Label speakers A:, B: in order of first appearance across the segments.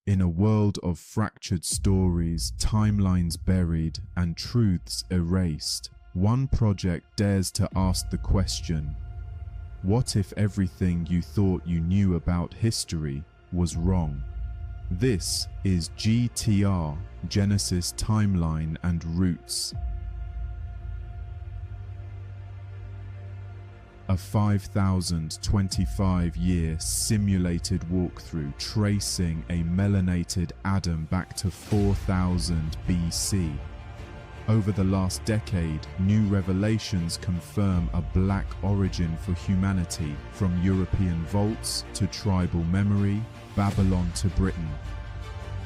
A: In a world of fractured stories, timelines buried, and truths erased, one project dares to ask the question, what if everything you thought you knew about history was wrong? This is GTR, Genesis, Timeline and Roots. A 5,025-year simulated walkthrough tracing a melanated Adam back to 4000 BC. Over the last decade, new revelations confirm a black origin for humanity, from European vaults to tribal memory, Babylon to Britain.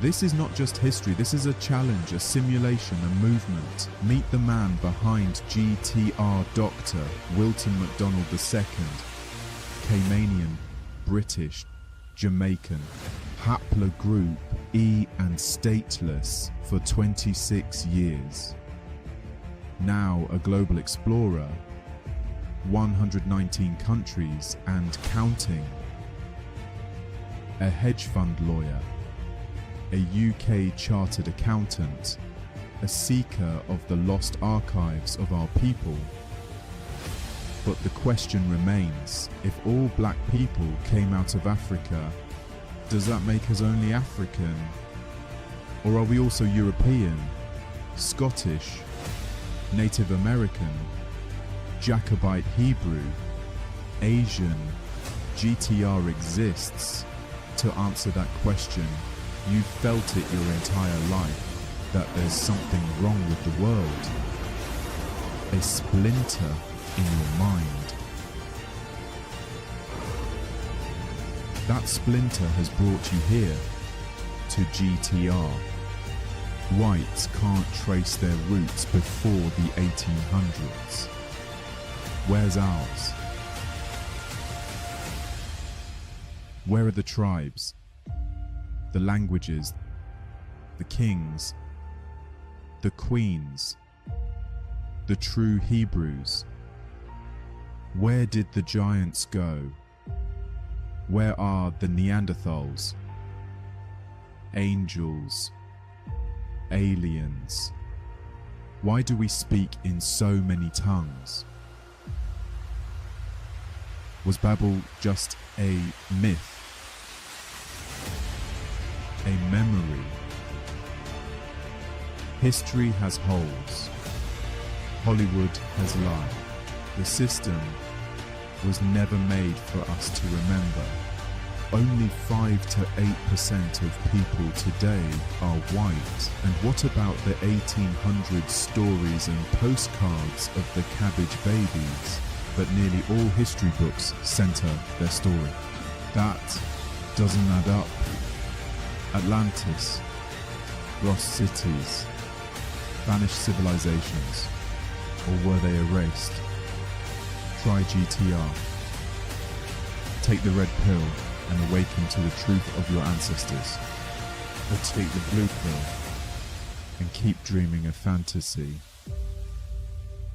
A: This is not just history, this is a challenge, a simulation, a movement. Meet the man behind GTR, Dr. Wilton MacDonald II, Caymanian, British, Jamaican, haplogroup E and stateless for 26 years. Now a global explorer, 119 countries and counting. A hedge fund lawyer, a UK chartered accountant, a seeker of the lost archives of our people. But the question remains, if all black people came out of Africa, does that make us only African? Or are we also European, Scottish, Native American, Jacobite Hebrew, Asian? GTR exists to answer that question. You've felt it your entire life, that there's something wrong with the world. A splinter in your mind. That splinter has brought you here, to GTR. Whites can't trace their roots before the 1800s. Where's ours? Where are the tribes? The languages, the kings, the queens, the true Hebrews? Where did the giants go? Where are the Neanderthals? Angels, aliens? Why do we speak in so many tongues? Was Babel just a myth? A memory? History has holes. Hollywood has lied. The system was never made for us to remember. Only 5 to 8% of people today are white. And what about the 1800 stories and postcards of the cabbage babies? But nearly all history books center their story. That doesn't add up. Atlantis, lost cities, vanished civilizations, or were they erased? Try GTR. Take the red pill and awaken to the truth of your ancestors. Or take the blue pill and keep dreaming a fantasy.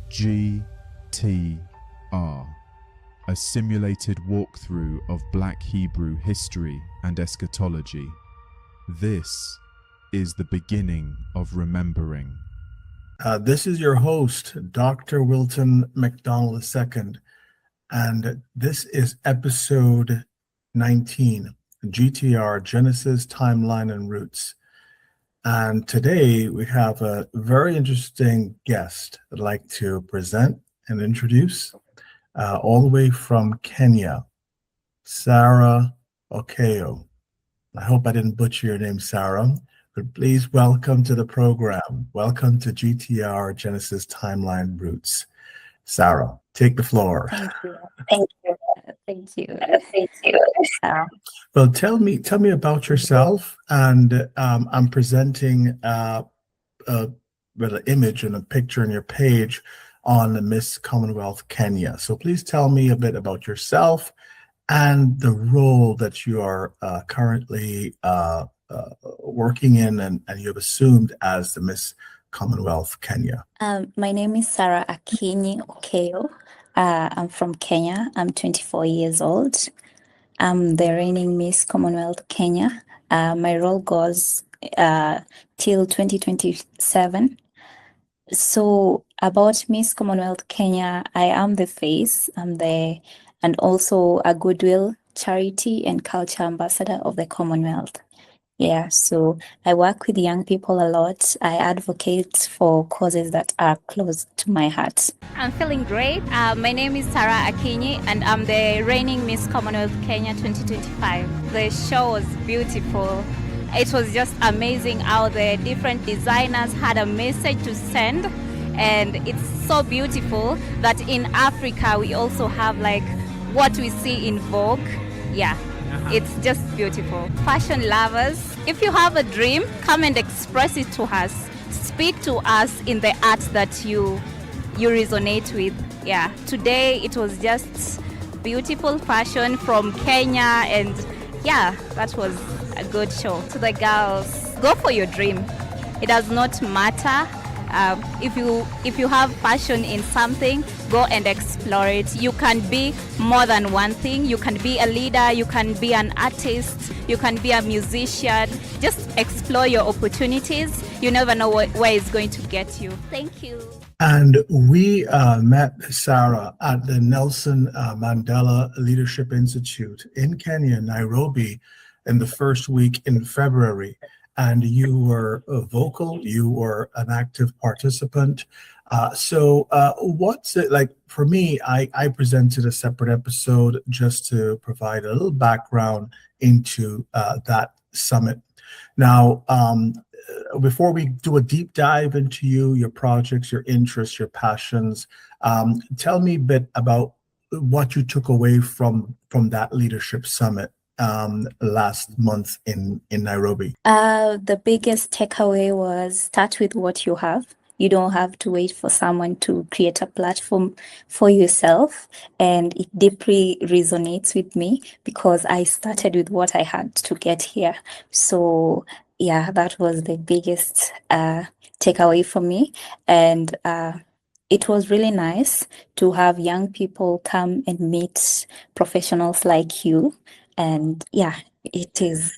A: GTR. A simulated walkthrough of Black Hebrew history and eschatology. This is the beginning of remembering.
B: This is your host, Dr. Wilton MacDonald II, and this is episode 19, GTR, Genesis, Timeline and Roots. And today we have a very interesting guest I'd like to present and introduce, all the way from Kenya, Sarah Okeyo. I hope I didn't butcher your name, Sarah, but please welcome to the program. Welcome to GTR, Genesis, Timeline, Roots. Sarah, take the floor.
C: Thank you. Thank you. Thank you. Thank you.
B: Well, tell me about yourself. And I'm presenting an image and a picture on your page on the Miss Commonwealth Kenya. So please tell me a bit about yourself and the role that you are currently working in and you have assumed as the Miss Commonwealth Kenya.
C: My name is Sarah Akinyi Okeyo. I'm from Kenya. I'm 24 years old. I'm the reigning Miss Commonwealth Kenya My role goes till 2027. So about Miss Commonwealth Kenya, I am the face, and also a goodwill charity and culture ambassador of the Commonwealth. Yeah, so I work with young people a lot. I advocate for causes that are close to my heart.
D: I'm feeling great. My name is Sarah Akinyi, and I'm the reigning Miss Commonwealth Kenya 2025. The show was beautiful. It was just amazing how the different designers had a message to send, and it's so beautiful that in Africa we also have like what we see in Vogue. Yeah. It's just beautiful. Fashion lovers, if you have a dream, come and express it to us. Speak to us in the art that you resonate with. Yeah, today it was just beautiful fashion from Kenya, and yeah, that was a good show. To the girls, go for your dream. It does not matter. If you have passion in something, go and explore it. You can be more than one thing. You can be a leader, you can be an artist, you can be a musician. Just explore your opportunities. You never know where it's going to get you. Thank you.
B: And we met Sarah at the Nelson Mandela Leadership Institute in Kenya, Nairobi, in the first week in February. And you were vocal, you were an active participant. So what's it like for me? I presented a separate episode just to provide a little background into that summit. Now, before we do a deep dive into you, your projects, your interests, your passions, tell me a bit about what you took away from that leadership summit last month in Nairobi.
C: The biggest takeaway was start with what you have. You don't have to wait for someone to create a platform for yourself. And it deeply resonates with me because I started with what I had to get here. So yeah, that was the biggest takeaway for me. And it was really nice to have young people come and meet professionals like you. And yeah, it is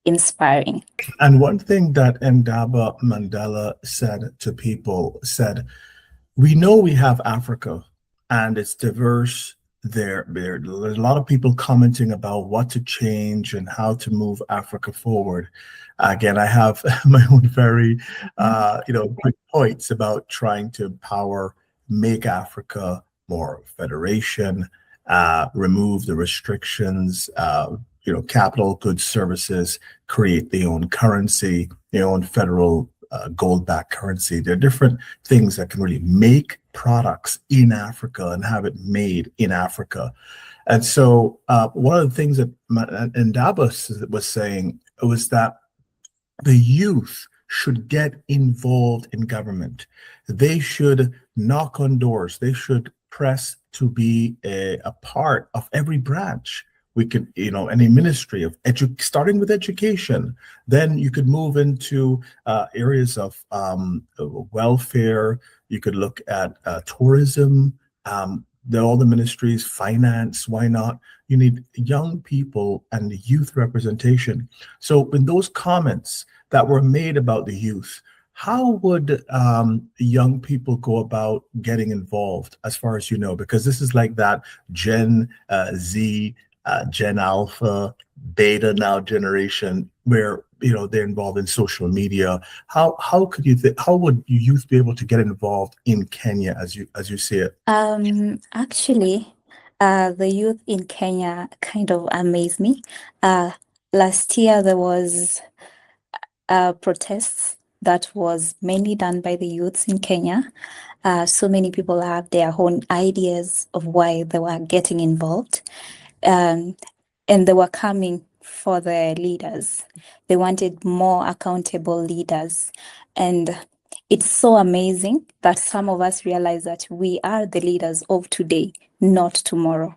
C: inspiring.
B: And one thing that Ndaba Mandela said to people said, we know we have Africa and it's diverse. There's a lot of people commenting about what to change and how to move Africa forward. Again, I have my own very, quick points about trying to empower, make Africa more federation, remove the restrictions, capital goods services, create their own currency, their own federal gold-backed currency. There are different things that can really make products in Africa and have it made in Africa. And so one of the things that Ndaba was saying was that the youth should get involved in government. They should knock on doors. They should press to be a part of every branch. We could, any ministry of starting with education. Then you could move into areas of welfare. You could look at tourism, all the ministries, finance. Why not? You need young people and youth representation. So in those comments that were made about the youth, how would young people go about getting involved, as far as you know? Because this is like that Gen Z, Gen Alpha, Beta now generation, where they're involved in social media. How would youth be able to get involved in Kenya as you see it?
C: Actually, the youth in Kenya kind of amaze me. Last year there was protests that was mainly done by the youths in Kenya. So many people have their own ideas of why they were getting involved. And they were coming for the leaders. They wanted more accountable leaders. And it's so amazing that some of us realize that we are the leaders of today, not tomorrow.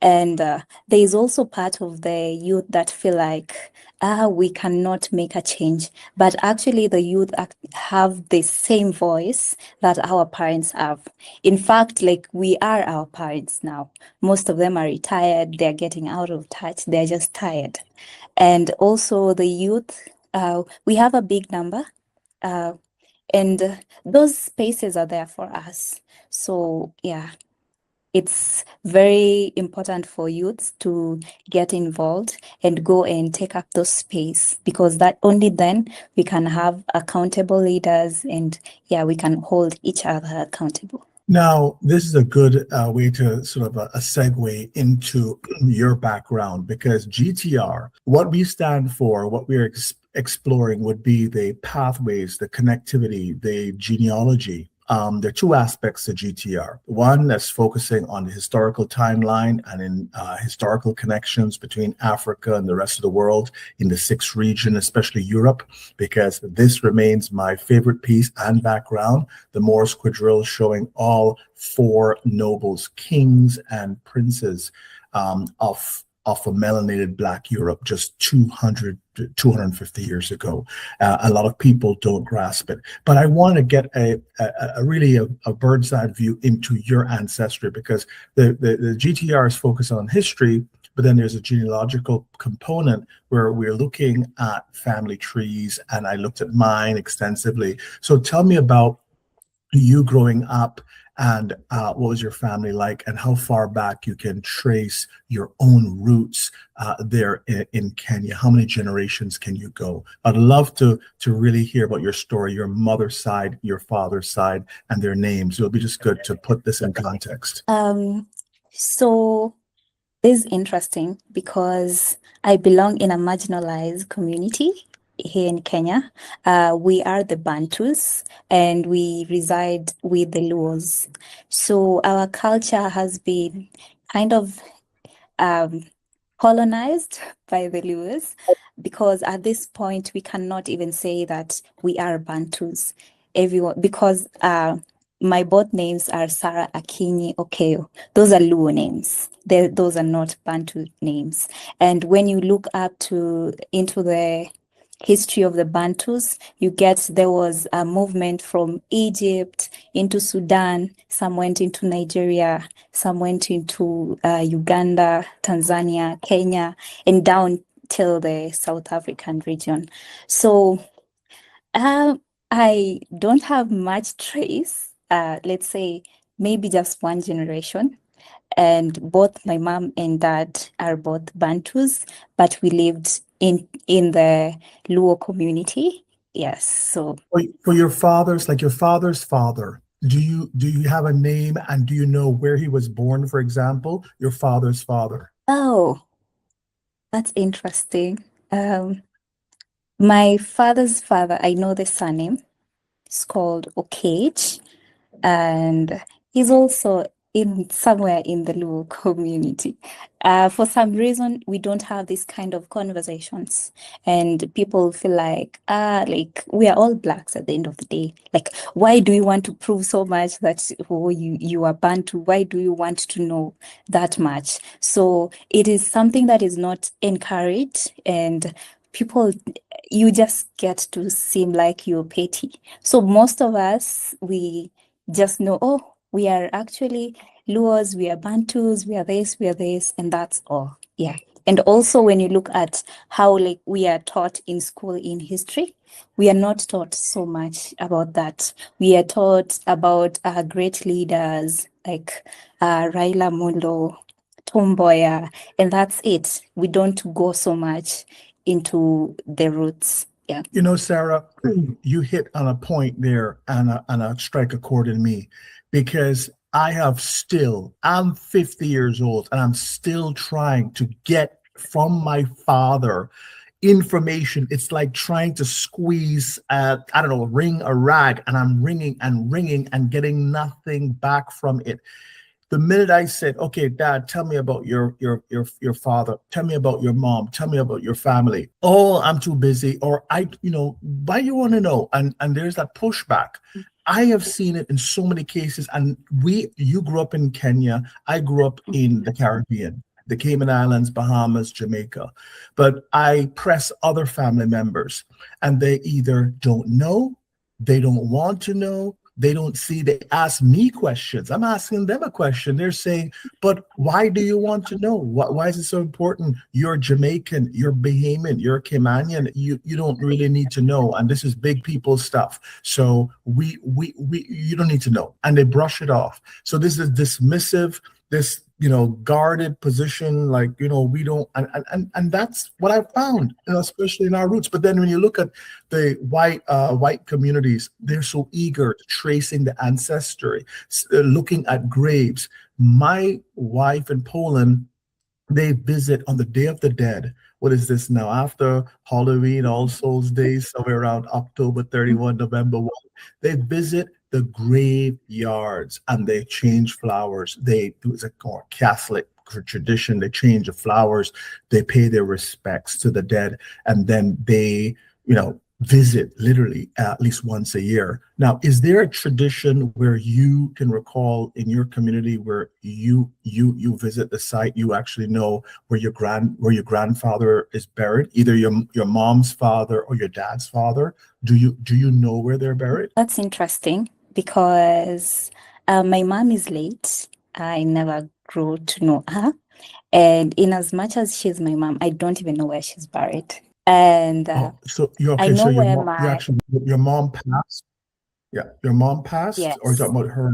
C: And there is also part of the youth that feel like, we cannot make a change. But actually, the youth have the same voice that our parents have. In fact, like we are our parents now. Most of them are retired. They're getting out of touch. They're just tired. And also the youth, we have a big number, and those spaces are there for us. So yeah, it's very important for youths to get involved and go and take up those space, because that only then we can have accountable leaders, and yeah, we can hold each other accountable.
B: Now, this is a good way to sort of a segue into your background, because GTR, what we stand for, what we're exploring would be the pathways, the connectivity, the genealogy. There are two aspects to GTR. One that's focusing on the historical timeline and in historical connections between Africa and the rest of the world in the sixth region, especially Europe, because this remains my favorite piece and background. The Moorish quadrille showing all four nobles, kings and princes of a melanated Black Europe just 250 years ago. A lot of people don't grasp it. But I want to get a really bird's eye view into your ancestry, because the GTR is focused on history, but then there's a genealogical component where we're looking at family trees, and I looked at mine extensively. So tell me about you growing up, and what was your family like, and how far back you can trace your own roots there in Kenya? How many generations can you go? I'd love to really hear about your story, your mother's side, your father's side, and their names. It'll be just good to put this in context.
C: So this is interesting because I belong in a marginalized community here in Kenya. We are the Bantus, and we reside with the Luos. So our culture has been kind of colonized by the Luos, because at this point we cannot even say that we are Bantus. Everyone, because my both names are Sarah Akinyi Okeyo. Those are Luo names. Those are not Bantu names. And when you look up into the history of the Bantus, you get there was a movement from Egypt into Sudan, some went into Nigeria, some went into Uganda, Tanzania, Kenya, and down till the South African region. So I don't have much trace, let's say maybe just one generation. And both my mom and dad are both Bantus, but we lived in the Luo community. Yes. So
B: For your father's, like your father's father, do you have a name, and do you know where he was born, for example, your father's father?
C: oh, that's interesting. My father's father, I know the surname. It's called Okage, and he's also in somewhere in the Luo community. For some reason, we don't have this kind of conversations, and people feel like we are all Blacks at the end of the day. Like, why do you want to prove so much that you are Bantu? Why do you want to know that much? So it is something that is not encouraged, and people, you just get to seem like you're petty. So most of us, we just know, oh, we are actually Luos, we are Bantus, we are this, and that's all. Yeah. And also when you look at how we are taught in school in history, we are not taught so much about that. We are taught about great leaders like Raila Molo, Tom Mboya, and that's it. We don't go so much into the roots. Yeah.
B: You know, Sarah, you hit on a point there, and a strike a chord in me, because I'm 50 years old, and I'm still trying to get from my father information. It's like trying to squeeze wring a rag, and I'm wringing and getting nothing back from it. The minute I said, okay, Dad, tell me about your father, tell me about your mom, tell me about your family. Oh, I'm too busy, or why you want to know? And there's that pushback. I have seen it in so many cases. And you grew up in Kenya. I grew up in the Caribbean, the Cayman Islands, Bahamas, Jamaica. But I press other family members, and they either don't know, they don't want to know, they don't see, they ask me questions. I'm asking them a question. They're saying, but why do you want to know? Why is it so important? You're Jamaican, you're Bahamian, you're Caymanian. You don't really need to know. And this is big people stuff. So we you don't need to know. And they brush it off. So this is dismissive, this guarded position, like we don't, and that's what I found, especially in our roots. But then when you look at the white communities, they're so eager to tracing the ancestry, looking at graves. My wife in Poland, they visit on the Day of the Dead. What is this now? After Halloween, All Souls Day, somewhere around October 31, November 1, they visit the graveyards and they change flowers. They do, it's a Catholic tradition. They change the flowers. They pay their respects to the dead, and then they, visit literally at least once a year. Now, is there a tradition where you can recall in your community where you visit the site, you actually know where your grandfather is buried, either your mom's father or your dad's father? Do you know where they're buried?
C: That's interesting because my mom is late. I never grew to know her. And in as much as she's my mom, I don't even know where she's buried. And
B: so you're okay.
C: I know
B: So
C: where
B: your mom passed. Yeah, your mom passed,
C: Yes.
B: or are you talking about her?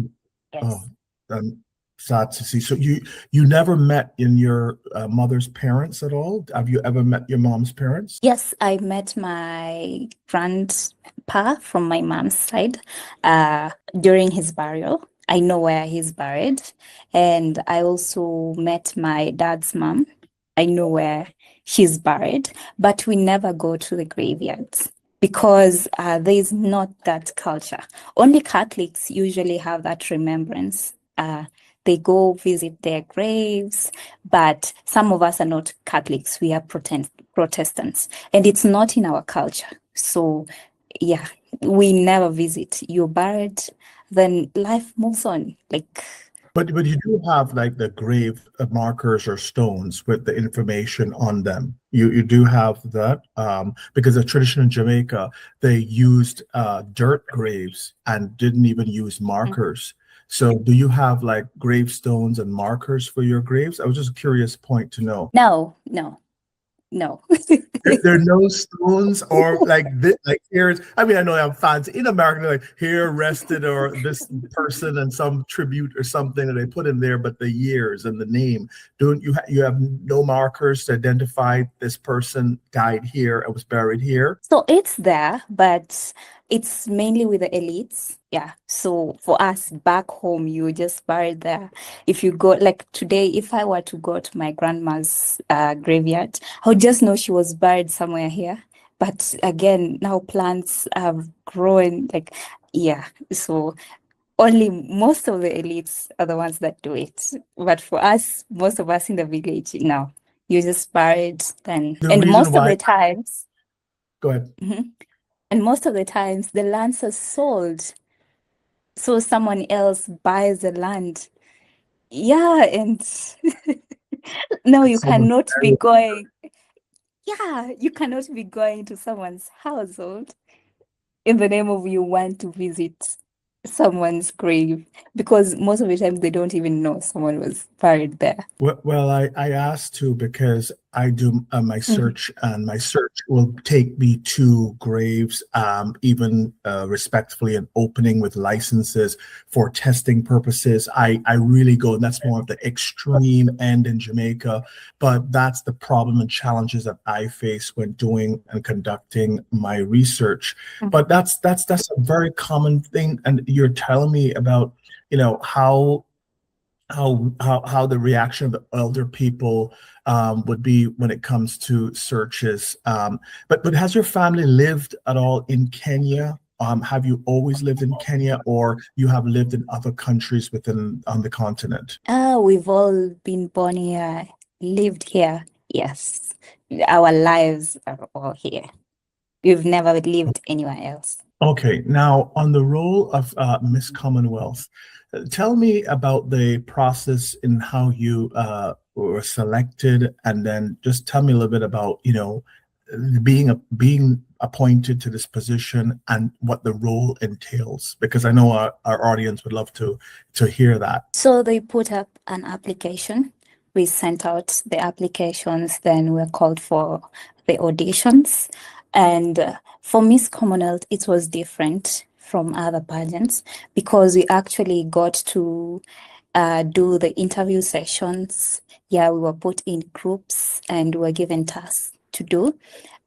C: Yes.
B: Oh, I'm sad to see. So you never met in your mother's parents at all? Have you ever met your mom's parents?
C: Yes, I met my grandpa from my mom's side during his burial. I know where he's buried. And I also met my dad's mom. I know where she's buried, but we never go to the graveyards because there is not that culture. Only Catholics usually have that remembrance. They go visit their graves, but some of us are not Catholics. We are Protestants, and it's not in our culture. So, yeah, we never visit. You're buried, then life moves on.
B: But you do have like the grave markers or stones with the information on them. You do have that because the tradition in Jamaica, they used dirt graves and didn't even use markers. So do you have like gravestones and markers for your graves? I was just a curious point to know.
C: No.
B: There are no stones or like this, like here's, I mean, I know I have fans in America, they're like here rested or this person and some tribute or something that they put in there, but the years and the name, don't you have no markers to identify this person died here and was buried here?
C: So it's there, but it's mainly with the elites. Yeah. So for us back home, you just buried there. If you go, like today, if I were to go to my grandma's graveyard, I would just know she was buried somewhere here. But again, now plants have grown, so only most of the elites are the ones that do it. But for us, most of us in the village, no, you just buried then.
B: The
C: And
B: reason
C: most of
B: why-
C: the times,
B: Go ahead.
C: and most of the times the lands are sold. So someone else buys the land. Yeah, and no, you
B: Someone
C: cannot be going. Yeah, you cannot be going to someone's household in the name of you want to visit someone's grave because most of the time they don't even know someone was buried there.
B: Well, I asked to because I do my search, and my search will take me to graves, even respectfully, and opening with licenses for testing purposes. I really go, and that's more of the extreme end in Jamaica, but that's the problem and challenges that I face when doing and conducting my research. But that's a very common thing, and you're telling me about how the reaction of the elder people would be when it comes to searches. But has your family lived at all in Kenya? Have you always lived in Kenya, or you have lived in other countries on the continent?
C: We've all been born here, lived here. Yes, our lives are all here. We've never lived anywhere else.
B: Okay, now on the role of Miss Commonwealth, tell me about the process in how you were selected, and then just tell me a little bit about, being appointed to this position and what the role entails? Because I know our audience would love to hear that.
C: So they put up an application. We sent out the applications, then we were called for the auditions. And for Miss Commonwealth, it was different from other pageants because we actually got to do the interview sessions. Yeah, we were put in groups and we were given tasks to do.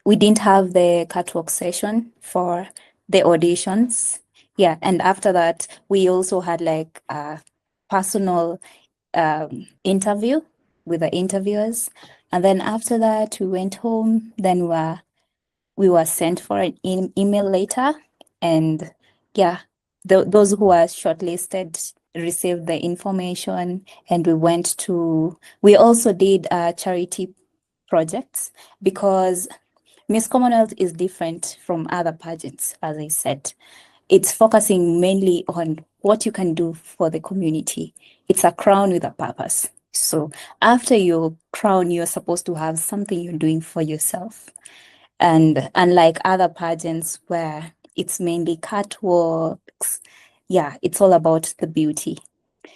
C: We didn't have the catwalk session for the auditions. Yeah, and after that, we also had like a personal interview with the interviewers. And then after that, we went home. Then we were sent for an email later. And yeah, those who were shortlisted received the information. And we also did charity projects because Miss Commonwealth is different from other pageants, as I said. It's focusing mainly on what you can do for the community. It's a crown with a purpose. So after your crown, you're supposed to have something you're doing for yourself. And unlike other pageants where it's mainly catwalks, yeah, it's all about the beauty.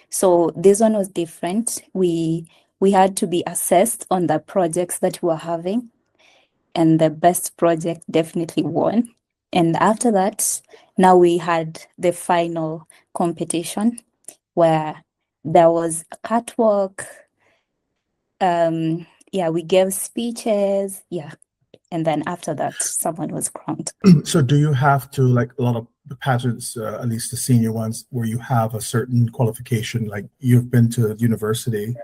C: So this one was different. We had to be assessed on the projects that we were having, and the best project definitely won. And after that, now we had the final competition where there was a catwalk. Yeah, we gave speeches. Yeah. And then after that, someone was crowned.
B: So do you have to, like a lot of the pageants, at least the senior ones, where you have a certain qualification, like you've been to university,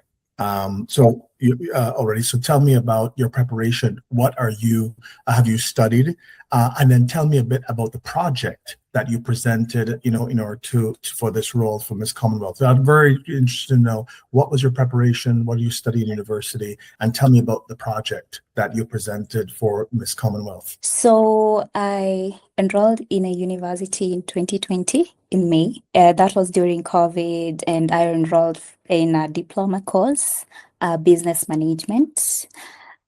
B: so you already. So tell me about your preparation. What have you studied? And then tell me a bit about the project that you presented, in order for this role for Miss Commonwealth. I'm very interested to know, what was your preparation? What do you study in university? And tell me about the project that you presented for Miss Commonwealth.
C: So I enrolled in a university in 2020 in May. That was during COVID, and I enrolled in a diploma course, business management.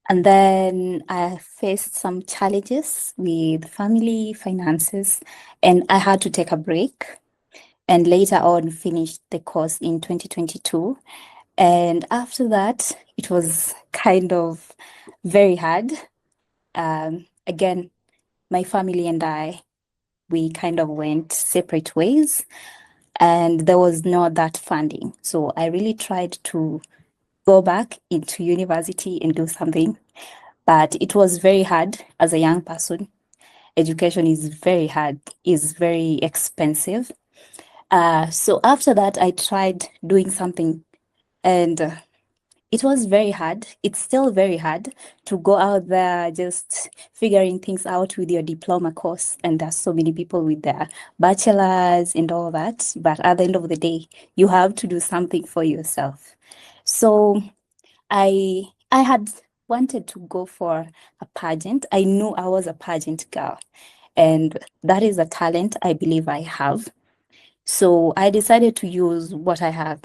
C: And then I faced some challenges with family finances, and I had to take a break. And later on, finished the course in 2022. And after that, it was kind of very hard. Again, my family and I, we kind of went separate ways, and there was not that funding. So I really tried to go back into university and do something, but it was very hard as a young person. Education is very hard, is very expensive. So after that, I tried doing something, and it was very hard. It's still very hard to go out there just figuring things out with your diploma course. And there's so many people with their bachelors and all that. But at the end of the day, you have to do something for yourself. So I had wanted to go for a pageant. I knew I was a pageant girl, and that is a talent I believe I have. So I decided to use what I have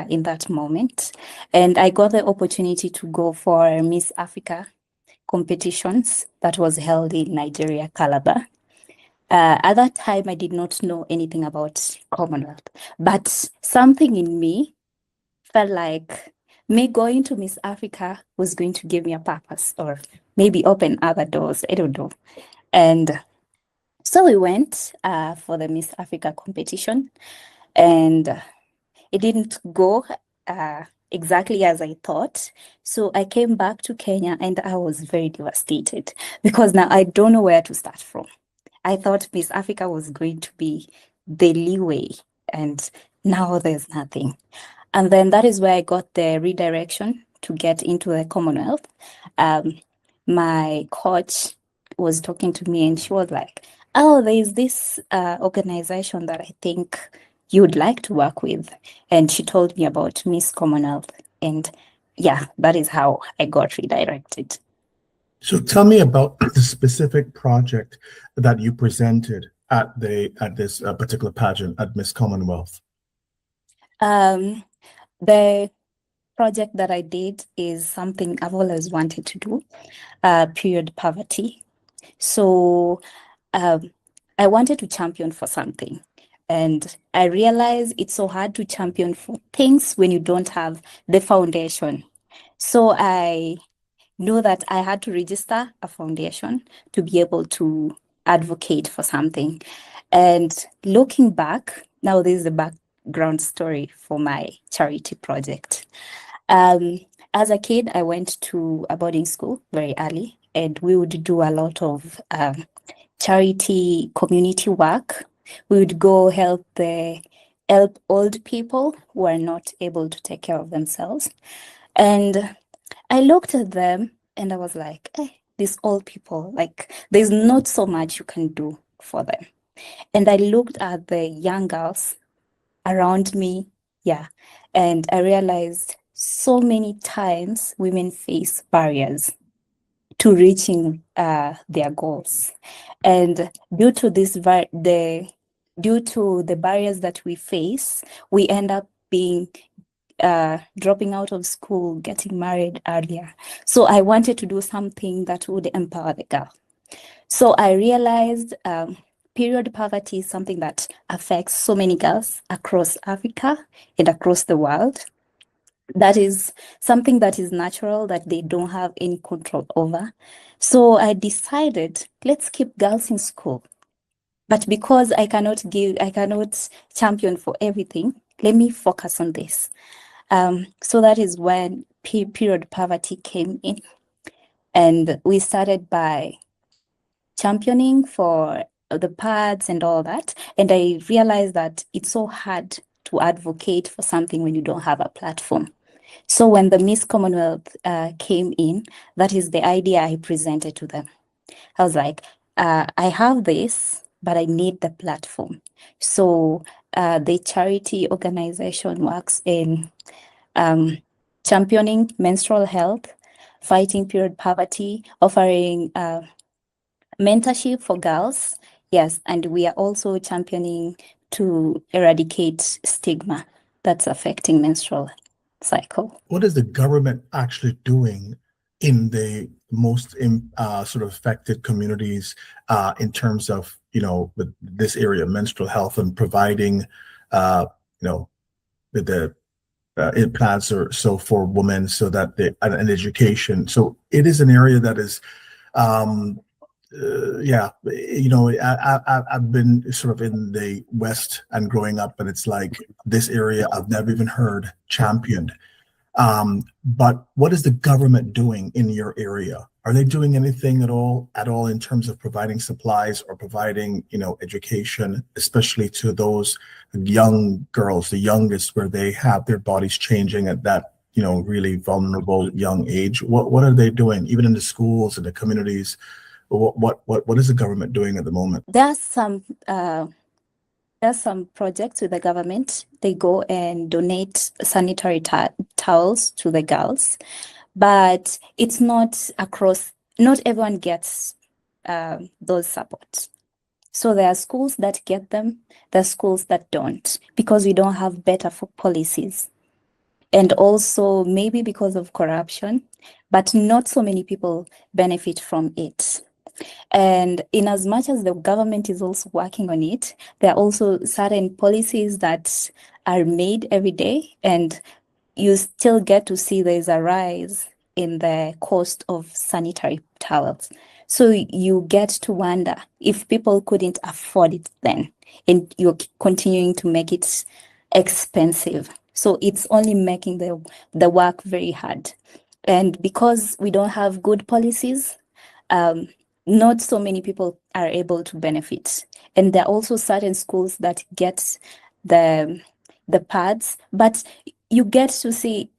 C: in that moment, and I got the opportunity to go for Miss Africa competitions that was held in Nigeria, Calabar. At that time, I did not know anything about Commonwealth, but something in me felt like me going to Miss Africa was going to give me a purpose, or maybe open other doors. I don't know. And so we went for the Miss Africa competition, and it didn't go exactly as I thought. So I came back to Kenya, and I was very devastated because now I don't know where to start from. I thought Miss Africa was going to be the leeway, and now there's nothing. And then that is where I got the redirection to get into the Commonwealth. My coach was talking to me, and she was like, "Oh, there's this organization that I think you'd like to work with." And she told me about Miss Commonwealth. And yeah, that is how I got redirected.
B: So tell me about the specific project that you presented at this particular pageant at Miss Commonwealth.
C: The project that I did is something I've always wanted to do, period poverty. So I wanted to champion for something. And I realized it's so hard to champion for things when you don't have the foundation. So I knew that I had to register a foundation to be able to advocate for something. And looking back, now this is the background story for my charity project. As a kid, I went to a boarding school very early, and we would do a lot of charity community work. We would go help old people who are not able to take care of themselves. And I looked at them and I was like, these old people, like there's not so much you can do for them. And I looked at the young girls around me, and I realized so many times women face barriers to reaching their goals. And due to due to the barriers that we face, we end up being dropping out of school, getting married earlier. So I wanted to do something that would empower the girl. So I realized period poverty is something that affects so many girls across Africa and across the world. That is something that is natural that they don't have any control over. So I decided, let's keep girls in school. But because I cannot champion for everything, let me focus on this. So that is when period poverty came in. And we started by championing for the pads and all that. And I realized that it's so hard to advocate for something when you don't have a platform. So when the Miss Commonwealth came in, that is the idea I presented to them. I was like, I have this, but I need the platform. So the charity organization works in championing menstrual health, fighting period poverty, offering mentorship for girls. Yes, and we are also championing to eradicate stigma that's affecting menstrual cycle.
B: What is the government actually doing in the most sort of affected communities in terms of, this area, menstrual health, and providing, the implants or so for women, so that and education. So it is an area that is, I've been sort of in the West and growing up, and it's like this area I've never even heard championed. But what is the government doing in your area? Are they doing anything at all in terms of providing supplies or providing, education, especially to those young girls, the youngest, where they have their bodies changing at that, really vulnerable young age? What are they doing, even in the schools and the communities? What is the government doing at the moment?
C: There's some projects with the government. They go and donate sanitary towels to the girls, but it's not across. Not everyone gets those supports. So there are schools that get them, there are schools that don't, because we don't have better policies. And also maybe because of corruption, but not so many people benefit from it. And in as much as the government is also working on it, there are also certain policies that are made every day, and you still get to see there's a rise in the cost of sanitary towels. So you get to wonder if people couldn't afford it then, and you're continuing to make it expensive. So it's only making the work very hard. And because we don't have good policies, not so many people are able to benefit. And there are also certain schools that get the pads, but you get to see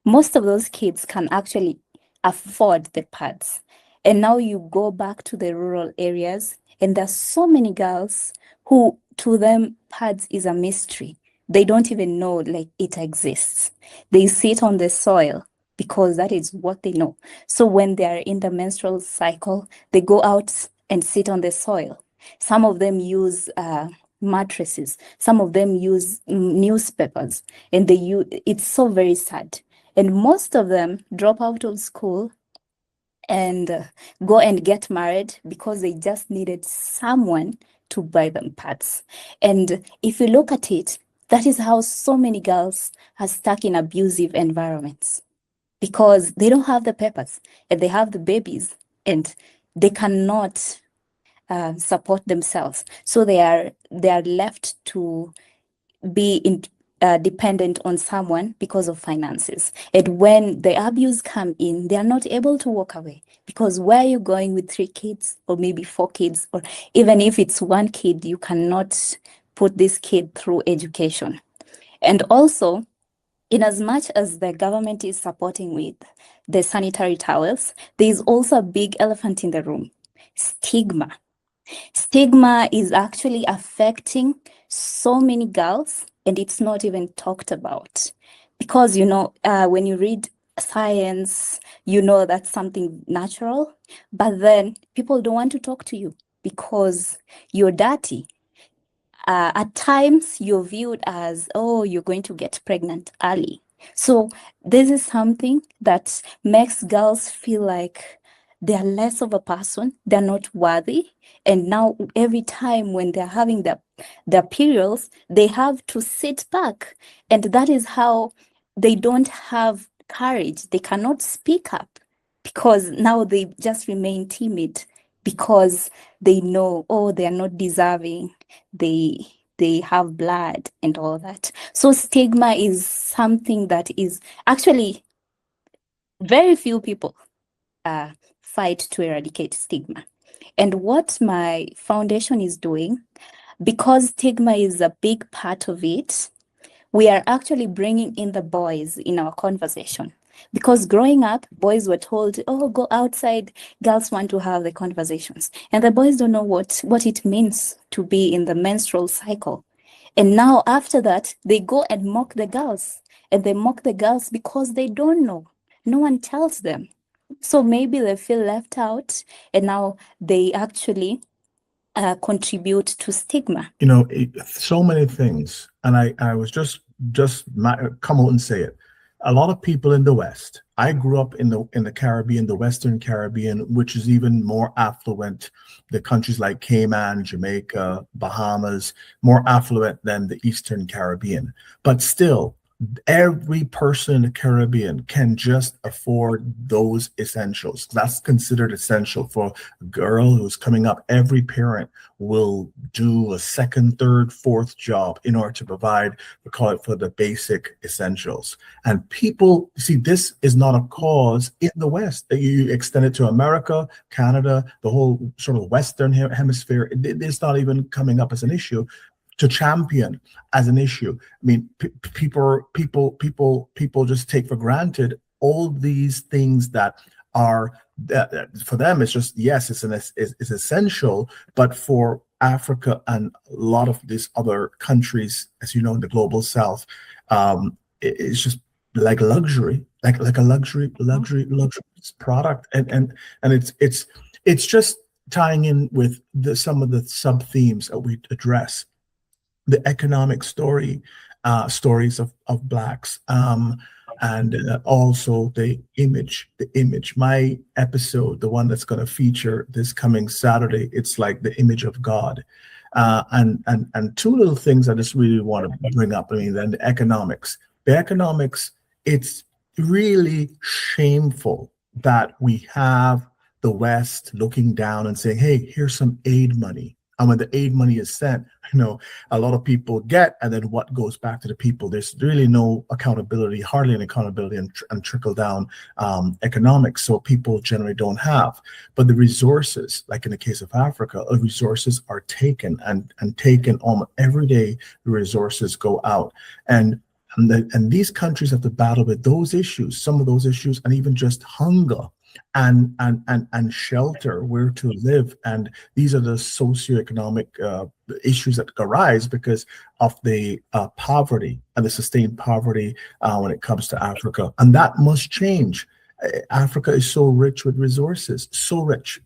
C: most of those kids can actually afford the pads. And now you go back to the rural areas, and there's so many girls who, to them, pads is a mystery. They don't even know like it exists. They sit on the soil because that is what they know. So when they are in the menstrual cycle, they go out and sit on the soil. Some of them use mattresses. Some of them use newspapers, and it's so very sad. And most of them drop out of school and go and get married because they just needed someone to buy them parts. And if you look at it, that is how so many girls are stuck in abusive environments, because they don't have the papers and they have the babies and they cannot support themselves. So they are left to be dependent on someone because of finances. And when the abuse come in, they are not able to walk away, because where are you going with 3 kids or maybe 4 kids, or even if it's 1 kid, you cannot put this kid through education. And also, in as much as the government is supporting with the sanitary towels, there is also a big elephant in the room: stigma. Stigma is actually affecting so many girls, and it's not even talked about. Because, when you read science, that's something natural, but then people don't want to talk to you because you're dirty. At times, you're viewed as, oh, you're going to get pregnant early. So this is something that makes girls feel like they're less of a person, they're not worthy. And now every time when they're having their periods, they have to sit back. And that is how they don't have courage. They cannot speak up because now they just remain timid, because they know, oh, they're not deserving. They have blood and all that. So stigma is something that is actually very few people fight to eradicate stigma. And what my foundation is doing, because stigma is a big part of it, we are actually bringing in the boys in our conversation. Because growing up, boys were told, oh, go outside, girls want to have the conversations. And the boys don't know what it means to be in the menstrual cycle. And now after that, they go and mock the girls. And they mock the girls because they don't know. No one tells them. So maybe they feel left out, and now they actually contribute to stigma.
B: So many things, and I was just come out and say it. A lot of people in the West. I grew up in the Caribbean, the Western Caribbean, which is even more affluent. The countries like Cayman, Jamaica, Bahamas, more affluent than the Eastern Caribbean. But still, every person in the Caribbean can just afford those essentials. That's considered essential for a girl who's coming up. Every parent will do a second, third, fourth job in order to provide, we call it, for the basic essentials. And people see this is not a cause in the West. You extend it to America, Canada, the whole sort of Western hemisphere. It's not even coming up as an issue to champion as an issue. I mean, people just take for granted all these things that are for them. It's just, yes, it's essential, but for Africa and a lot of these other countries, as you know, in the global South, it's just like luxury, like a luxury product, and it's just tying in with some of the sub themes that we address. The economic stories of Blacks, and also the image. My episode, the one that's going to feature this coming Saturday, it's like the image of God. And 2 little things I just really want to bring up. I mean, then the economics. It's really shameful that we have the West looking down and saying, hey, here's some aid money. And when the aid money is sent, a lot of people get, and then what goes back to the people? There's really no accountability, hardly any accountability, and trickle down economics. So people generally don't have. But the resources, like in the case of Africa, resources are taken and taken almost every day. The resources go out, and these countries have to battle with those issues, some of those issues, and even just hunger and shelter, where to live. And these are the socioeconomic issues that arise because of the poverty and the sustained poverty when it comes to Africa. And that must change. Africa is so rich with resources, so rich.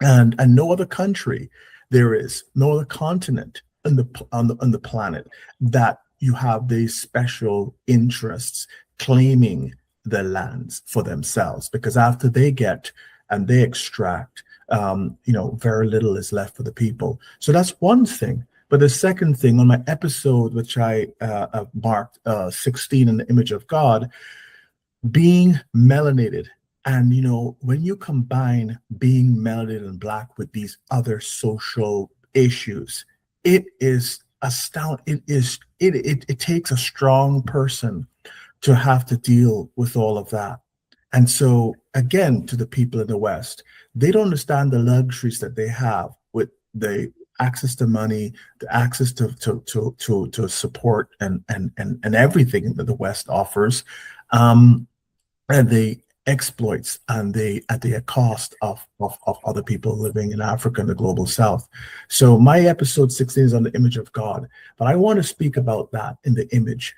B: And no other country there is, no other continent on the planet that you have these special interests claiming the lands for themselves, because after they get and they extract, very little is left for the people. So that's one thing. But the second thing, on my episode, which I marked 16 in the image of God, being melanated. And, when you combine being melanated and Black with these other social issues, it is astounding. It takes a strong person to have to deal with all of that. And so, again, to the people in the West, they don't understand the luxuries that they have with the access to money, the access to support and everything that the West offers, and the exploits and at the cost of other people living in Africa and the global South. So my episode 16 is on the image of God, but I want to speak about that in the image.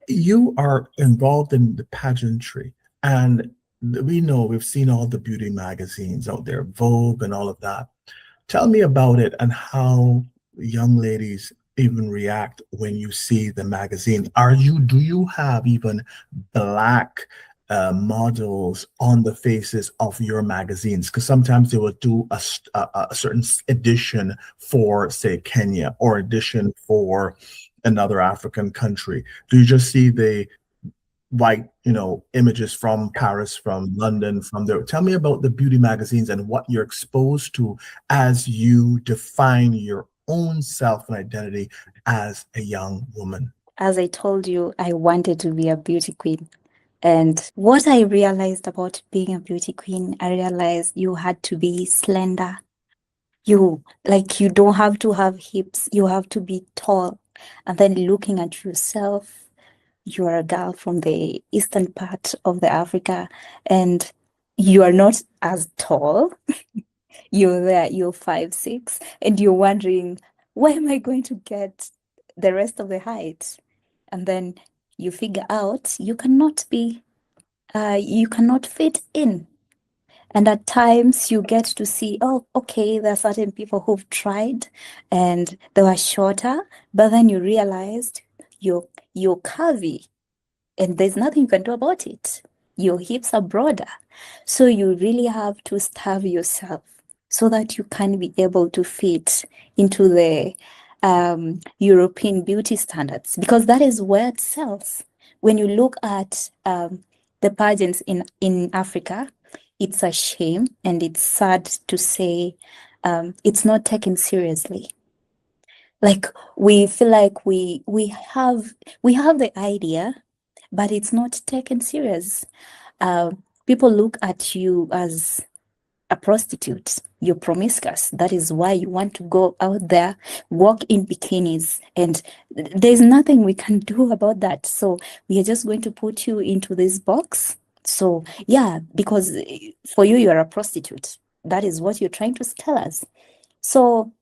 B: You are involved in the pageantry, and we've seen all the beauty magazines out there, Vogue and all of that. Tell me about it and how young ladies even react when you see the magazine. Do you have even Black models on the faces of your magazines? Because sometimes they will do a certain edition for, say, Kenya, or edition for another African country. Do you just see the white, images from Paris, from London, from there? Tell me about the beauty magazines and what you're exposed to as you define your own self and identity as a young woman.
C: As I told you, I wanted to be a beauty queen. And what I realized about being a beauty queen, I realized you had to be slender. You don't have to have hips, you have to be tall. And then looking at yourself, you're a girl from the eastern part of the Africa, and you are not as tall. You're 5'6", and you're wondering, where am I going to get the rest of the height? And then you figure out you cannot fit in. And at times you get to see, oh, okay, there are certain people who've tried and they were shorter, but then you realized you're curvy and there's nothing you can do about it. Your hips are broader. So you really have to starve yourself so that you can be able to fit into the European beauty standards, because that is where it sells. When you look at the pageants in Africa, it's a shame and it's sad to say it's not taken seriously. Like, we feel like we have the idea, but it's not taken serious. People look at you as a prostitute. You're promiscuous. That is why you want to go out there, walk in bikinis, and there's nothing we can do about that. So we are just going to put you into this box. So yeah, because for you, you're a prostitute. That is what you're trying to tell us. So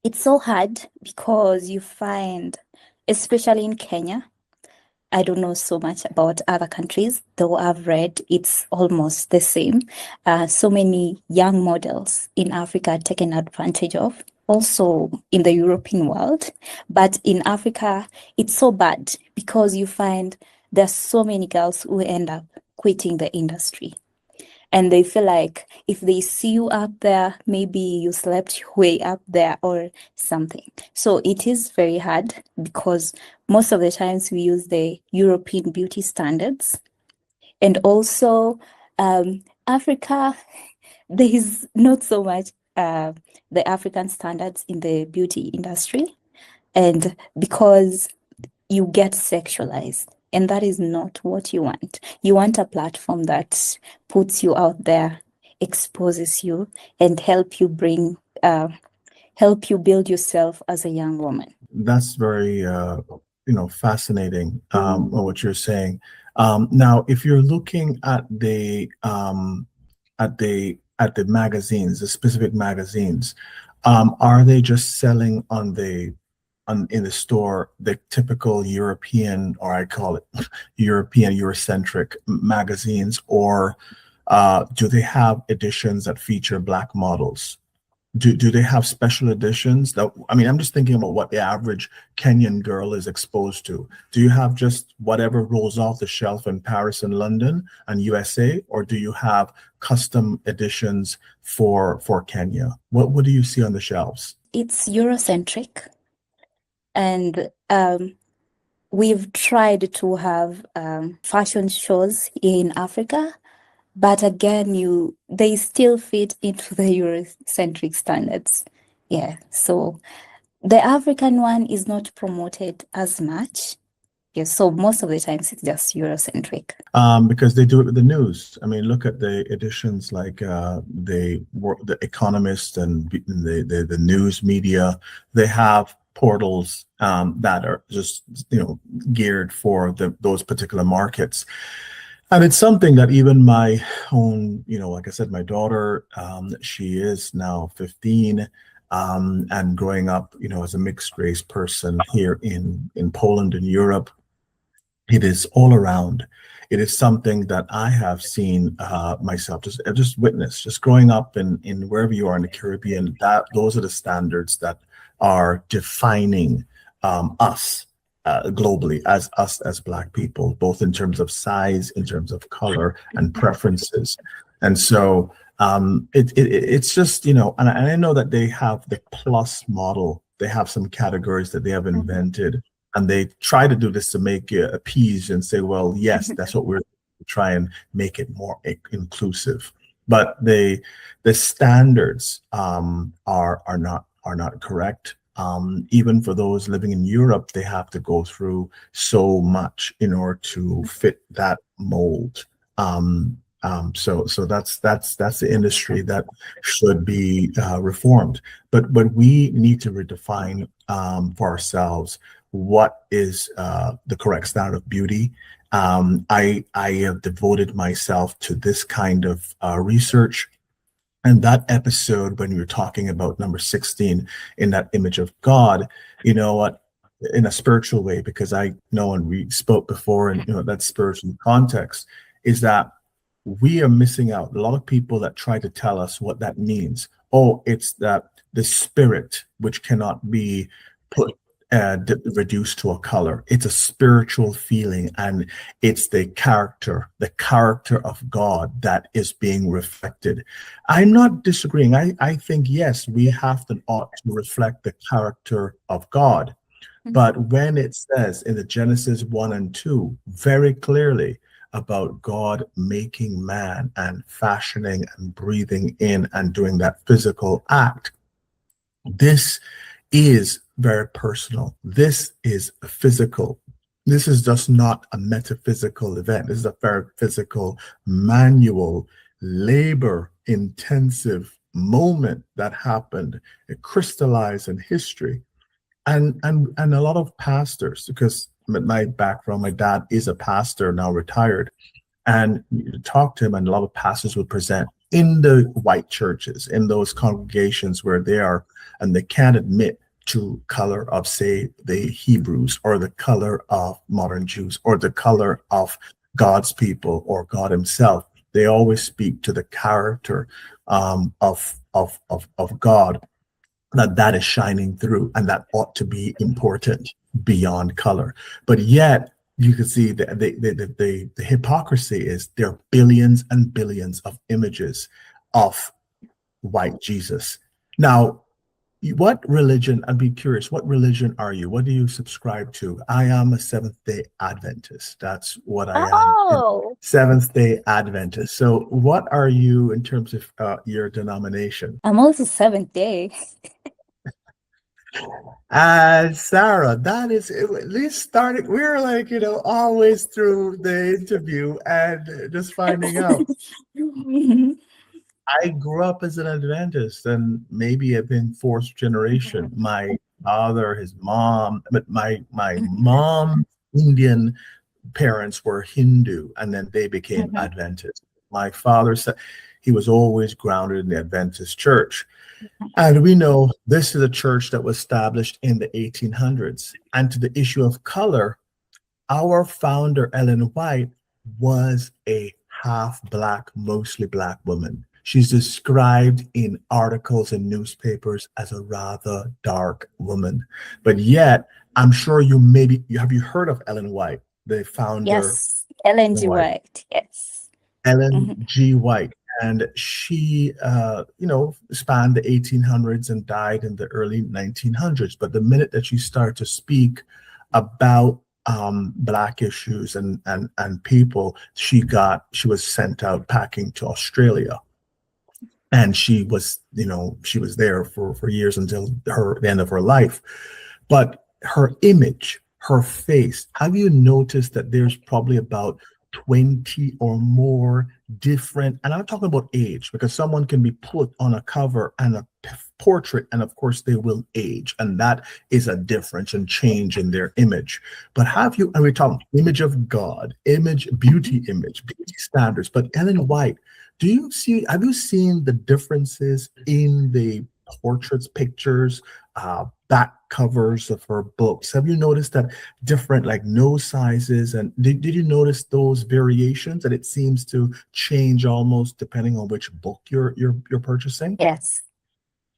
C: it's so hard, because you find, especially in Kenya, I don't know so much about other countries, though I've read it's almost the same. So many young models in Africa are taken advantage of, also in the European world. But in Africa, it's so bad, because you find there's so many girls who end up quitting the industry. And they feel like if they see you up there, maybe you slept way up there or something. So it is very hard, because most of the times we use the European beauty standards. And also Africa, there is not so much the African standards in the beauty industry. And because you get sexualized. And that is not what you want. You want a platform that puts you out there, exposes you, and help you build yourself as a young woman.
B: That's very, fascinating. What you're saying. Now, if you're looking at the magazines, the specific magazines, are they just selling in the store the typical European, or I call it European, Eurocentric magazines, or do they have editions that feature Black models? Do they have special editions? That, I mean, I'm just thinking about what the average Kenyan girl is exposed to. Do you have just whatever rolls off the shelf in Paris and London and USA, or do you have custom editions for Kenya? What do you see on the shelves?
C: It's Eurocentric, and we've tried to have fashion shows in Africa, but again, they still fit into the Eurocentric standards. Yeah, so the African one is not promoted as much. Yeah, so most of the times it's just Eurocentric.
B: Because they do it with the news. I mean, look at the editions like the Economist and the news media. They have portals that are just geared for those particular markets. And it's something that even my own, like I said, my daughter, she is now 15, and growing up, as a mixed race person here in Poland and Europe, it is all around. It is something that I have seen myself, just witness, just growing up in wherever you are in the Caribbean. Those are the standards that are defining us globally as Black people, both in terms of size, in terms of color and preferences. And so it's just, and I know that they have the plus model. They have some categories that they have invented, and they try to do this to make you appease and say, well, yes, that's what we're try and make it more inclusive. But the standards are not correct. Even for those living in Europe, they have to go through so much in order to fit that mold. So that's the industry that should be reformed. But we need to redefine for ourselves what is the correct standard of beauty. I have devoted myself to this kind of research. And that episode, when you were talking about number 16 in that image of God, you know what, in a spiritual way, because I know, and we spoke before, and that spiritual context is that we are missing out. A lot of people that try to tell us what that means. Oh, it's that the spirit which cannot be put reduced to a color. It's a spiritual feeling, and it's the character of God that is being reflected. I'm not disagreeing. I think, yes, we ought to reflect the character of God. But when it says in the Genesis 1 and 2 very clearly about God making man and fashioning and breathing in and doing that physical act, this is very personal. This is physical. This is just not a metaphysical event. This is a very physical, manual, labor-intensive moment that happened. It crystallized in history. And a lot of pastors, because my background, my dad is a pastor, now retired, and you talk to him, and a lot of pastors would present in the white churches, in those congregations where they are, and they can't admit to color of, say, the Hebrews, or the color of modern Jews, or the color of God's people, or God himself. They always speak to the character of God, that is shining through, and that ought to be important beyond color. But yet you can see the hypocrisy is there are billions and billions of images of white Jesus. Now, what religion, I'd be curious, what religion are you? What do you subscribe to? I am a Seventh-day Adventist. That's what I am. Seventh-day Adventist. So what are you in terms of your denomination?
C: I'm also Seventh-day.
B: Sarah, that is, at least starting, we're like, always through the interview and just finding out. I grew up as an Adventist, and maybe I've been fourth generation. My father, his mom, but my mom's Indian parents were Hindu, and then they became Adventist. My father said he was always grounded in the Adventist church. And we know this is a church that was established in the 1800s. And to the issue of color, our founder, Ellen White, was a half Black, mostly Black woman. She's described in articles and newspapers as a rather dark woman. But yet, I'm sure have you heard of Ellen White, the founder?
C: Yes, Ellen G.
B: White.
C: White. Yes.
B: Ellen G. White. And she, spanned the 1800s and died in the early 1900s. But the minute that she started to speak about Black issues and people, she was sent out packing to Australia. And she was there for years until the end of her life. But her image, her face, have you noticed that there's probably about 20 or more different, and I'm talking about age, because someone can be put on a cover and a portrait, and of course they will age, and that is a difference and change in their image. But and we're talking image of God, beauty standards. But Ellen White, have you seen the differences in the portraits, pictures, back covers of her books? Have you noticed that different, like, nose sizes, and did you notice those variations, that it seems to change almost depending on which book you're purchasing?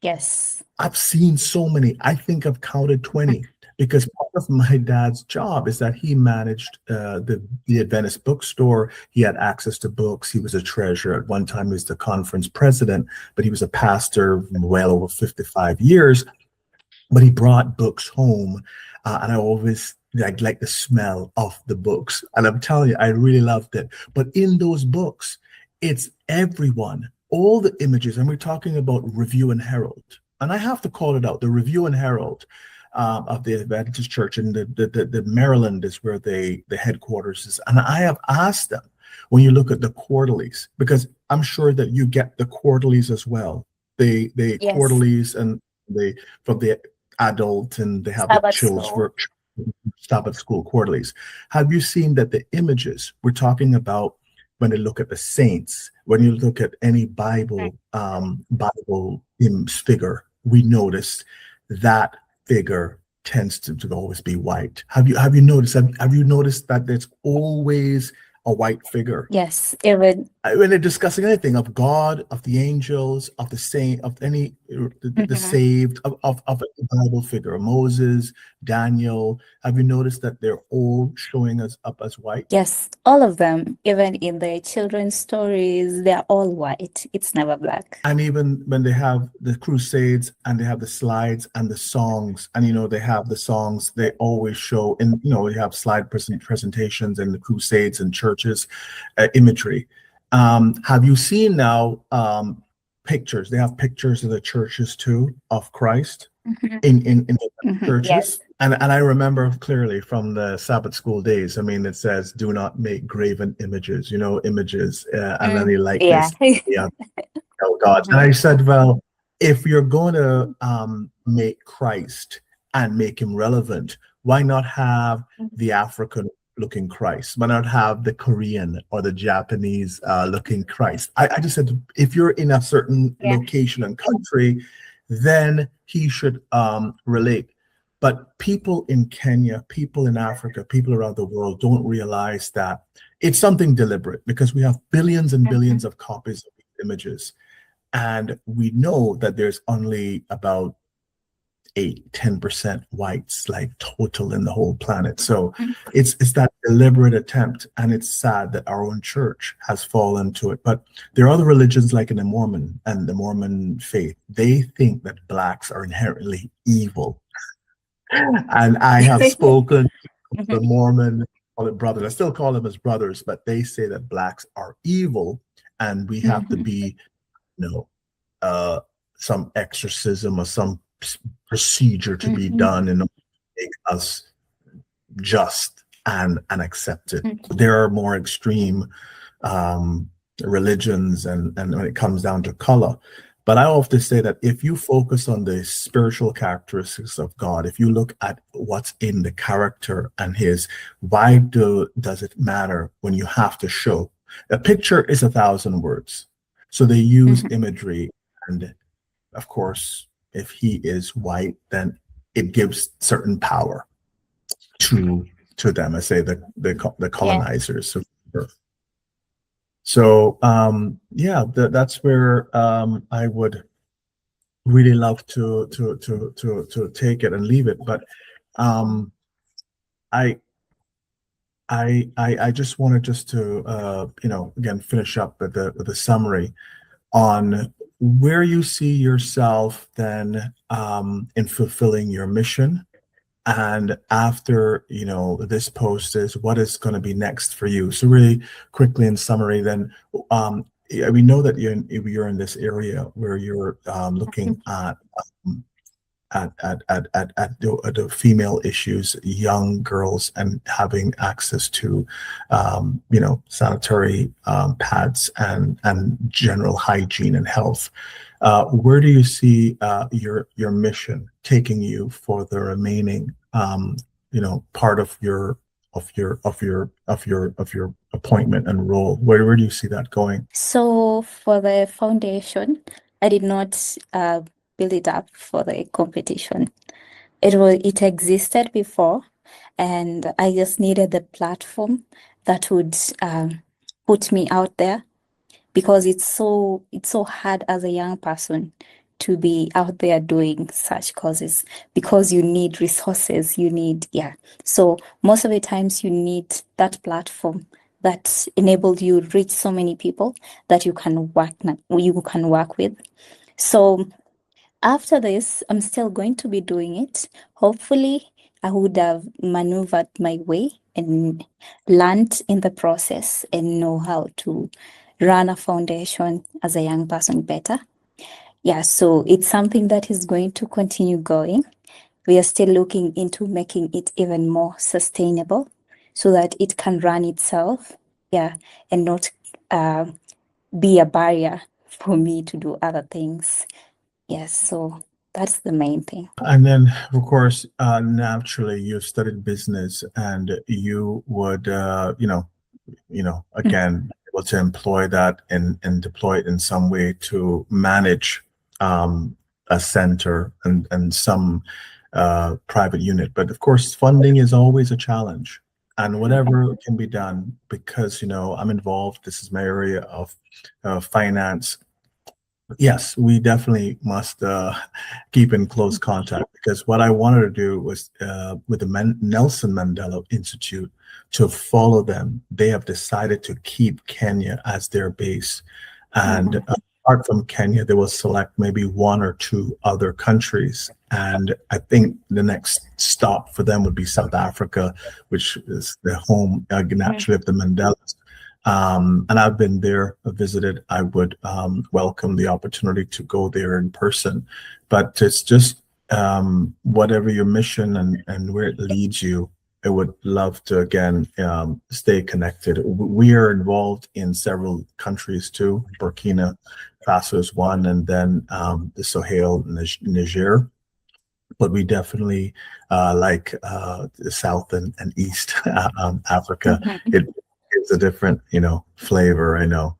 C: Yes.
B: I've seen so many. I think I've counted 20, because part of my dad's job is that he managed the Adventist bookstore. He had access to books. He was a treasurer. At one time, he was the conference president, but he was a pastor well over 55 years. But he brought books home, and I always like the smell of the books. And I'm telling you, I really loved it. But in those books, it's everyone, all the images, and we're talking about Review and Herald. And I have to call it out. The Review and Herald of the Adventist Church in the Maryland is where the headquarters is. And I have asked them, when you look at the quarterlies, because I'm sure that you get the quarterlies as well. The
C: Yes.
B: quarterlies and from the adult, and they have the children's Sabbath school quarterlies. Have you seen that the images we're talking about, when they look at the saints, when you look at any Bible figure, we notice that figure tends to always be white. Have you noticed that there's always a white figure?
C: Yes, even
B: when they're discussing anything of God, of the angels, of the saint, of any the saved, of a Bible figure, Moses, Daniel, have you noticed that they're all showing us up as white?
C: yes, all of them, even in the children's stories, they're all white. It's never black.
B: And even when they have the crusades and they have the slides and the songs, and they have the songs, they always show, and we have slide presentations in the crusades and churches, imagery. Have you seen now pictures? They have pictures of the churches too, of Christ in the churches.
C: Yes.
B: And I remember clearly from the Sabbath school days. I mean, it says, "Do not make graven images," images and any likeness.
C: Yeah.
B: God. And I said, well, if you're going to make Christ and make him relevant, why not have the African looking Christ? Why not have the Korean or the Japanese looking Christ? I just said, if you're in a certain location and country, then he should relate. But people in Kenya, people in Africa, people around the world don't realize that it's something deliberate, because we have billions and billions of copies of these images. And we know that there's only about 10% whites, like, total in the whole planet. So it's that deliberate attempt, and it's sad that our own church has fallen to it. But there are other religions, like in the Mormon and the Mormon faith, they think that blacks are inherently evil. And I have spoken to the Mormon brothers. I still call them as brothers, but they say that blacks are evil, and we have to be, some exorcism or some procedure to be done in order to make us just and accepted. There are more extreme religions, and when it comes down to color. But I often say that if you focus on the spiritual characteristics of God, if you look at what's in the character and why does it matter when you have to show? A picture is 1,000 words. So they use imagery, and of course, if he is white, then it gives certain power to them. I say the colonizers. So yeah, that's where I would really love to take it and leave it. But I I just wanted to again finish up with the summary on where you see yourself then in fulfilling your mission. And after, this post is what is going to be next for you. So really quickly in summary, then we know that you're in this area where you're looking at the female issues, young girls, and having access to, sanitary pads and general hygiene and health. Where do you see your mission taking you for the remaining, part of your appointment and role? Where do you see that going?
C: So for the foundation, I did not build it up for the competition. It existed before, and I just needed the platform that would put me out there, because it's so hard as a young person to be out there doing such causes, because you need resources, so most of the times you need that platform that enabled you reach so many people that you can work with. So after this, I'm still going to be doing it. Hopefully, I would have maneuvered my way and learned in the process and know how to run a foundation as a young person better. Yeah, so it's something that is going to continue going. We are still looking into making it even more sustainable so that it can run itself, and not be a barrier for me to do other things. Yes, so that's the main thing.
B: And then, of course, naturally, you've studied business, and you would, again, able to employ that and deploy it in some way to manage a center and some private unit. But of course, funding is always a challenge. And whatever can be done, because, I'm involved, this is my area of finance. Yes, we definitely must keep in close contact, because what I wanted to do was with the Nelson Mandela Institute, to follow them. They have decided to keep Kenya as their base. And apart from Kenya, they will select maybe one or two other countries. And I think the next stop for them would be South Africa, which is the home naturally of the Mandelas. And I've been there, visited. I would welcome the opportunity to go there in person. But it's just whatever your mission and where it leads you, I would love to, again, stay connected. We are involved in several countries too. Burkina Faso is one, and then the Sahel, Niger. But we definitely like the South and East Africa. It's a different, flavor, I know.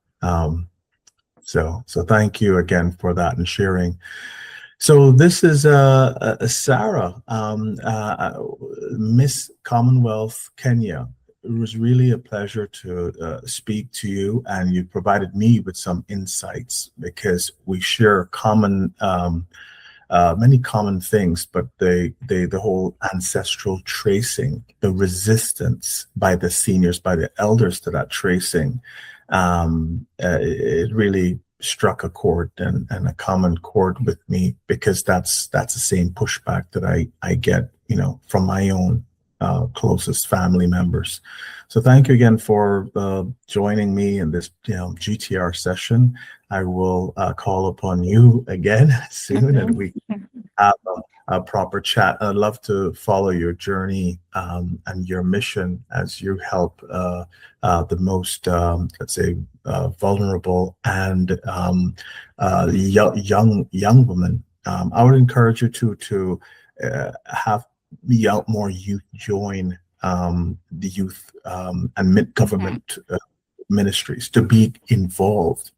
B: So thank you again for that and sharing. So this is Sarah, Miss Commonwealth Kenya. It was really a pleasure to speak to you, and you provided me with some insights, because we share many common things, but the whole ancestral tracing, the resistance by the seniors, by the elders to that tracing, it really struck a chord and a common chord with me, because that's the same pushback that I get, from my own closest family members. So thank you again for joining me in this GTR session. I will call upon you again soon, and we have a proper chat. I'd love to follow your journey and your mission as you help the most, let's say, vulnerable and young women. I would encourage you to have more youth join the youth and mid-government ministries, to be involved,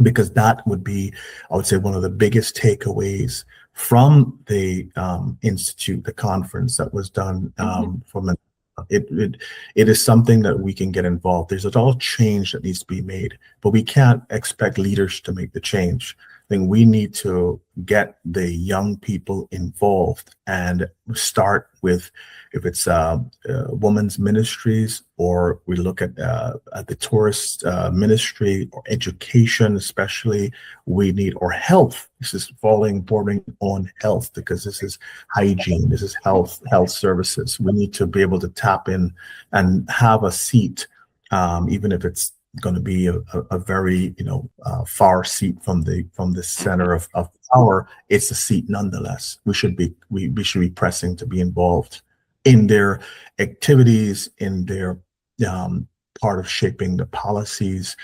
B: because that would be, I would say, one of the biggest takeaways from the institute, the conference that was done for It is something that we can get involved. There's all change that needs to be made, but we can't expect leaders to make the change. I think we need to get the young people involved and start with, if it's women's ministries, or we look at the tourist ministry, or education, especially we need, or health. This is bordering on health, because this is hygiene, this is health services. We need to be able to tap in and have a seat, even if it's going to be a very far seat from the center of power. It's a seat nonetheless. We should be pressing to be involved in their activities, in their part of shaping the policies.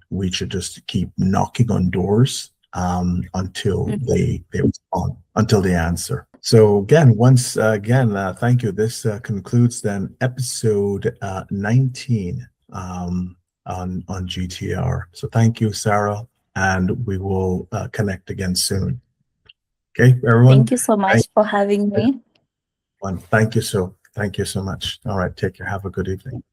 B: We should just keep knocking on doors until they respond, until they answer. So again, thank you. This concludes then episode 19 on GTR. So thank you, Sarah, and we will connect again soon. Okay, everyone.
C: Thank you so much for having me.
B: Thank you so much. All right, take care. Have a good evening.